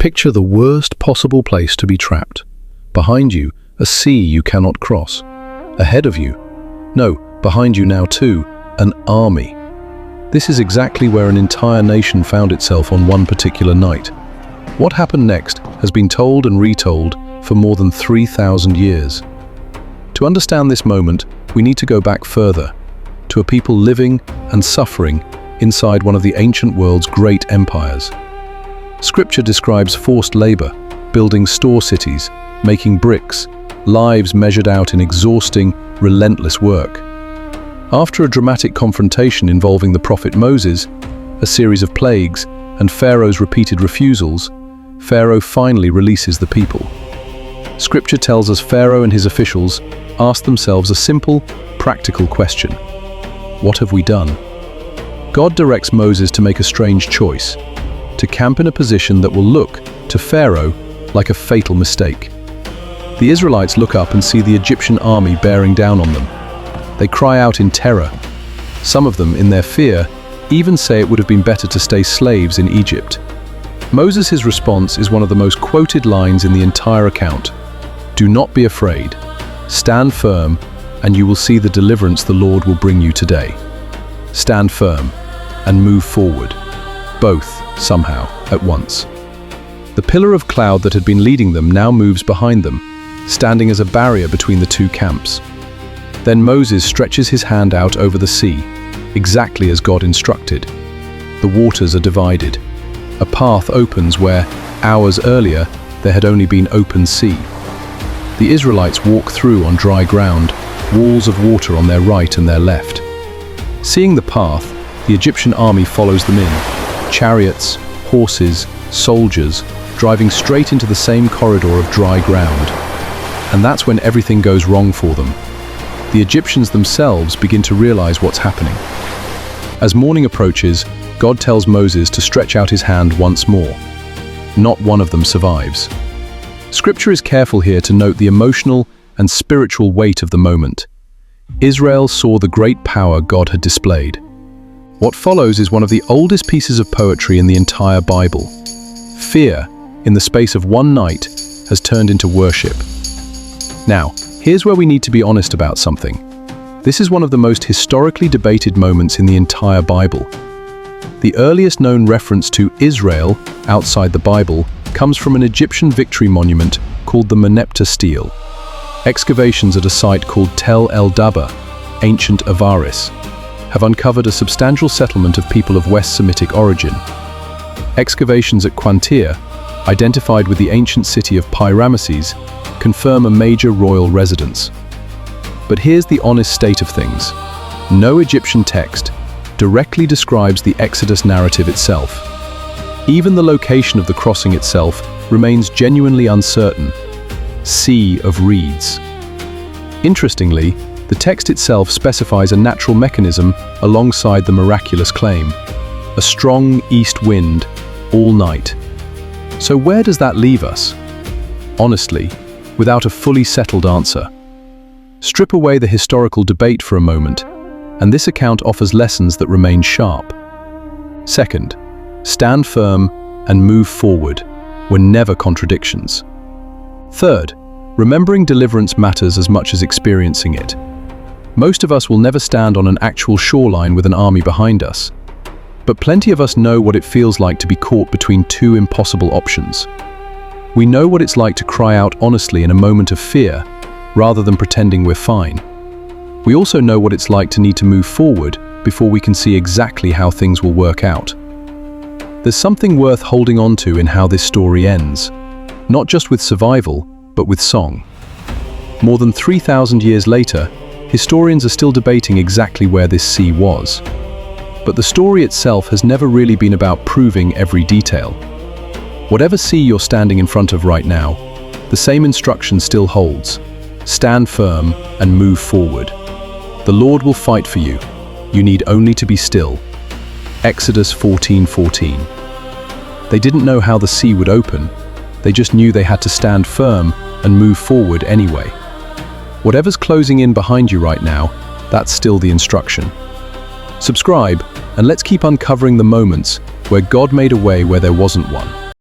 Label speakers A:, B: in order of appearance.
A: Picture the worst possible place to be trapped. Behind you, a sea you cannot cross. Ahead of you, no, behind you now too, an army. This is exactly where an entire nation found itself on one particular night. What happened next has been told and retold for more than 3,000 years. To understand this moment, we need to go back further, to a people living and suffering inside one of the ancient world's great empires. Scripture describes forced labor, building store cities, making bricks, lives measured out in exhausting, relentless work. After a dramatic confrontation involving the prophet Moses, a series of plagues, and Pharaoh's repeated refusals, Pharaoh finally releases the people. Scripture tells us Pharaoh and his officials asked themselves a simple, practical question. What have we done? God directs Moses to make a strange choice, to camp in a position that will look, to Pharaoh, like a fatal mistake. The Israelites look up and see the Egyptian army bearing down on them. They cry out in terror. Some of them, in their fear, even say it would have been better to stay slaves in Egypt. Moses' response is one of the most quoted lines in the entire account. Do not be afraid. Stand firm, and you will see the deliverance the Lord will bring you today. Stand firm and move forward, both, somehow, at once. The pillar of cloud that had been leading them now moves behind them, standing as a barrier between the two camps. Then Moses stretches his hand out over the sea, exactly as God instructed. The waters are divided. A path opens where, hours earlier, there had only been open sea. The Israelites walk through on dry ground, walls of water on their right and their left. Seeing the path, the Egyptian army follows them in, chariots, horses, soldiers, driving straight into the same corridor of dry ground. And that's when everything goes wrong for them. The Egyptians themselves begin to realize what's happening. As morning approaches, God tells Moses to stretch out his hand once more. Not one of them survives. Scripture is careful here to note the emotional and spiritual weight of the moment. Israel saw the great power God had displayed. What follows is one of the oldest pieces of poetry in the entire Bible. Fear, in the space of one night, has turned into worship. Now, here's where we need to be honest about something. This is one of the most historically debated moments in the entire Bible. The earliest known reference to Israel outside the Bible comes from an Egyptian victory monument called the Merneptah Stele. Excavations at a site called Tel el-Dabba, ancient Avaris, have uncovered a substantial settlement of people of West Semitic origin. Excavations at Qantir, identified with the ancient city of Pi-Ramesses, confirm a major royal residence. But here's the honest state of things. No Egyptian text directly describes the Exodus narrative itself. Even the location of the crossing itself remains genuinely uncertain. Sea of reeds. Interestingly, the text itself specifies a natural mechanism alongside the miraculous claim. A strong east wind, all night. So where does that leave us? Honestly, without a fully settled answer. Strip away the historical debate for a moment, and this account offers lessons that remain sharp. Second, stand firm and move forward were never contradictions. Third, remembering deliverance matters as much as experiencing it. Most of us will never stand on an actual shoreline with an army behind us, but plenty of us know what it feels like to be caught between two impossible options. We know what it's like to cry out honestly in a moment of fear, rather than pretending we're fine. We also know what it's like to need to move forward before we can see exactly how things will work out. There's something worth holding on to in how this story ends, not just with survival, but with song. More than 3,000 years later, historians are still debating exactly where this sea was. But the story itself has never really been about proving every detail. Whatever sea you're standing in front of right now, the same instruction still holds. Stand firm and move forward. The Lord will fight for you. You need only to be still. Exodus 14:14. They didn't know how the sea would open. They just knew they had to stand firm and move forward anyway. Whatever's closing in behind you right now, that's still the instruction. Subscribe, and let's keep uncovering the moments where God made a way where there wasn't one.